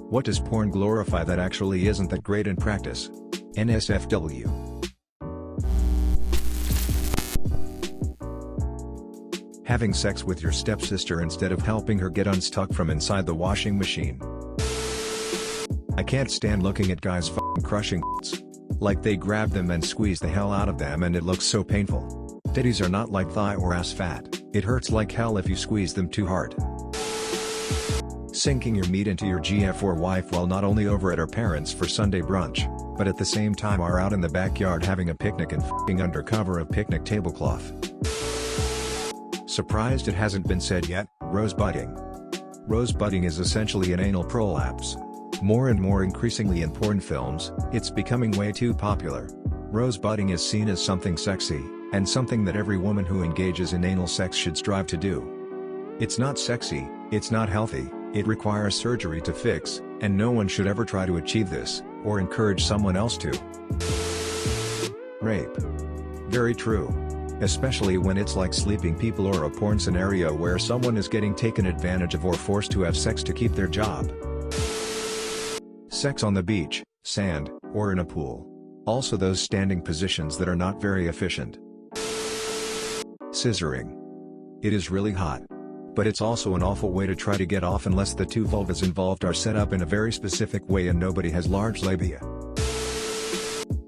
What does porn glorify that actually isn't that great in practice? NSFW. Having sex with your stepsister instead of helping her get unstuck from inside the washing machine. I can't stand looking at guys f***ing crushing s***. Like they grab them and squeeze the hell out of them and it looks so painful. Titties are not like thigh or ass fat, it hurts like hell if you squeeze them too hard. Sinking your meat into your GF or wife while not only over at her parents' for Sunday brunch, but at the same time are out in the backyard having a picnic and f***ing under cover of picnic tablecloth. Surprised it hasn't been said yet, rosebudding. Rosebudding is essentially an anal prolapse. More and more increasingly in porn films, it's becoming way too popular. Rosebudding is seen as something sexy, and something that every woman who engages in anal sex should strive to do. It's not sexy, it's not healthy, it requires surgery to fix, and no one should ever try to achieve this, or encourage someone else to. Rape. Very true. Especially when it's like sleeping people or a porn scenario where someone is getting taken advantage of or forced to have sex to keep their job. Sex on the beach, sand, or in a pool. Also those standing positions that are not very efficient. Scissoring. It is really hot. But it's also an awful way to try to get off unless the two vulvas involved are set up in a very specific way and nobody has large labia.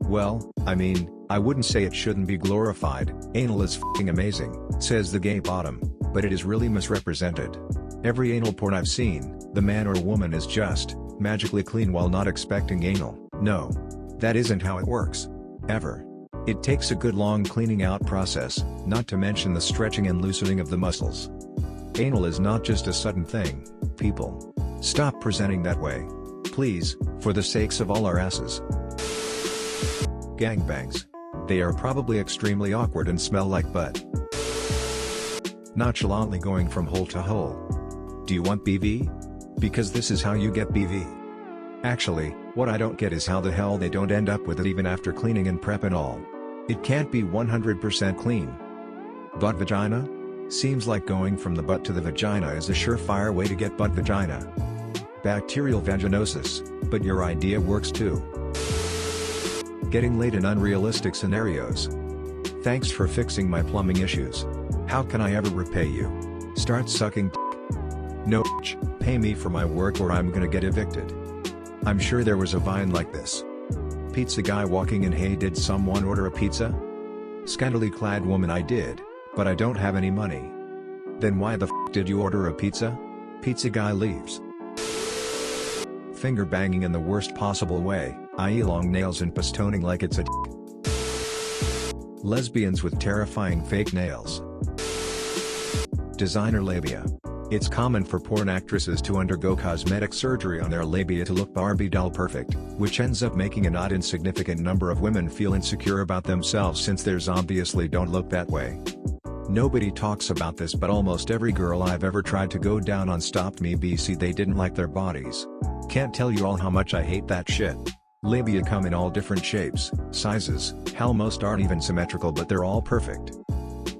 Well, I mean, I wouldn't say it shouldn't be glorified, anal is f***ing amazing, says the gay bottom, but it is really misrepresented. Every anal porn I've seen, the man or woman is just magically clean while not expecting anal. No. That isn't how it works. Ever. It takes a good long cleaning out process, not to mention the stretching and loosening of the muscles. Anal is not just a sudden thing, people. Stop presenting that way. Please, for the sakes of all our asses. Gangbangs. They are probably extremely awkward and smell like butt. Nonchalantly going from hole to hole. Do you want BV? Because this is how you get BV. Actually, what I don't get is how the hell they don't end up with it even after cleaning and prep and all. It can't be 100% clean. Butt vagina? Seems like going from the butt to the vagina is a surefire way to get butt vagina. Bacterial vaginosis, but your idea works too. Getting laid in unrealistic scenarios. Thanks for fixing my plumbing issues. How can I ever repay you? Start sucking d***. No bitch, pay me for my work or I'm gonna get evicted. I'm sure there was a Vine like this. Pizza guy walking in, hey, did someone order a pizza? Scantily clad woman, I did, but I don't have any money. Then why the f*** did you order a pizza? Pizza guy leaves. Finger banging in the worst possible way, i.e. long nails and pistoning like it's a d***. Lesbians with terrifying fake nails. Designer labia. It's common for porn actresses to undergo cosmetic surgery on their labia to look Barbie doll perfect, which ends up making a not insignificant number of women feel insecure about themselves since theirs obviously don't look that way. Nobody talks about this, but almost every girl I've ever tried to go down on stopped me BC they didn't like their bodies. Can't tell you all how much I hate that shit. Labia come in all different shapes, sizes, hell most aren't even symmetrical but they're all perfect.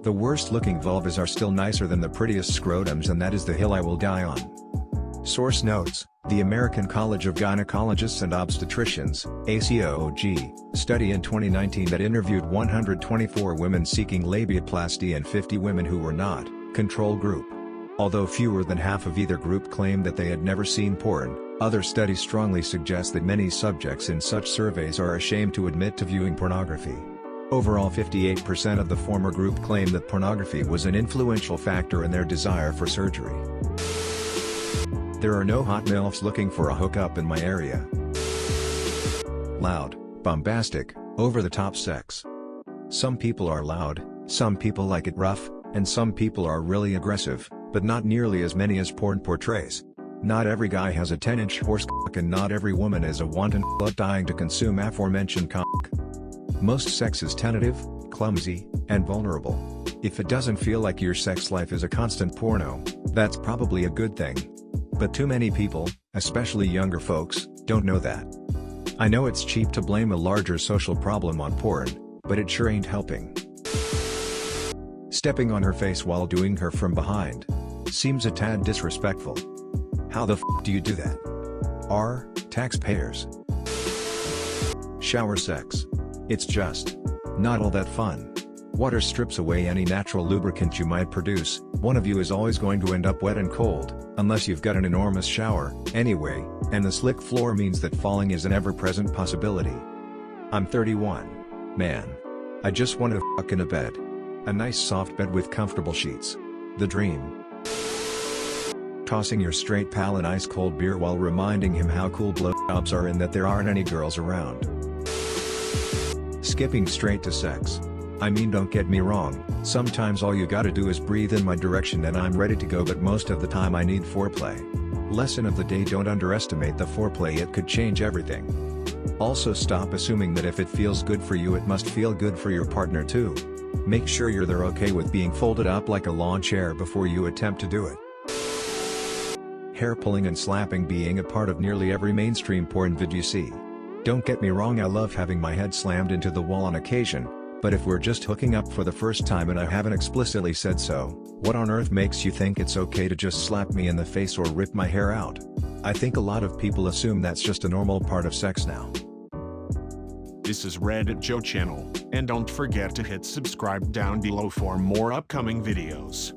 The worst looking vulvas are still nicer than the prettiest scrotums, and that is the hill I will die on. Source notes, the American College of Gynecologists and Obstetricians, ACOG, study in 2019 that interviewed 124 women seeking labiaplasty and 50 women who were not, control group. Although fewer than half of either group claimed that they had never seen porn, other studies strongly suggest that many subjects in such surveys are ashamed to admit to viewing pornography. Overall, 58% of the former group claimed that pornography was an influential factor in their desire for surgery. There are no hot MILFs looking for a hookup in my area. Loud, bombastic, over-the-top sex. Some people are loud, some people like it rough, and some people are really aggressive, but not nearly as many as porn portrays. Not every guy has a 10-inch horse cock and not every woman is a wanton slut dying to consume aforementioned cock. Most sex is tentative, clumsy, and vulnerable. If it doesn't feel like your sex life is a constant porno, that's probably a good thing. But too many people, especially younger folks, don't know that. I know it's cheap to blame a larger social problem on porn, but it sure ain't helping. Stepping on her face while doing her from behind. Seems a tad disrespectful. How the f do you do that? R. Taxpayers. Shower sex. It's just not all that fun. Water strips away any natural lubricant you might produce. One of you is always going to end up wet and cold, unless you've got an enormous shower, anyway, and the slick floor means that falling is an ever-present possibility. I'm 31. Man. I just want to fuck in a bed. A nice soft bed with comfortable sheets. The dream. Tossing your straight pal an ice-cold beer while reminding him how cool blowjobs are and that there aren't any girls around. Skipping straight to sex. I mean, don't get me wrong, sometimes all you gotta do is breathe in my direction and I'm ready to go, but most of the time I need foreplay. Lesson of the day: don't underestimate the foreplay, it could change everything. Also, stop assuming that if it feels good for you it must feel good for your partner too. Make sure they're okay with being folded up like a lawn chair before you attempt to do it. Hair pulling and slapping being a part of nearly every mainstream porn vid you see. Don't get me wrong, I love having my head slammed into the wall on occasion, but if we're just hooking up for the first time and I haven't explicitly said so, what on earth makes you think it's okay to just slap me in the face or rip my hair out? I think a lot of people assume that's just a normal part of sex now. This is Reddit Joe channel, and don't forget to hit subscribe down below for more upcoming videos.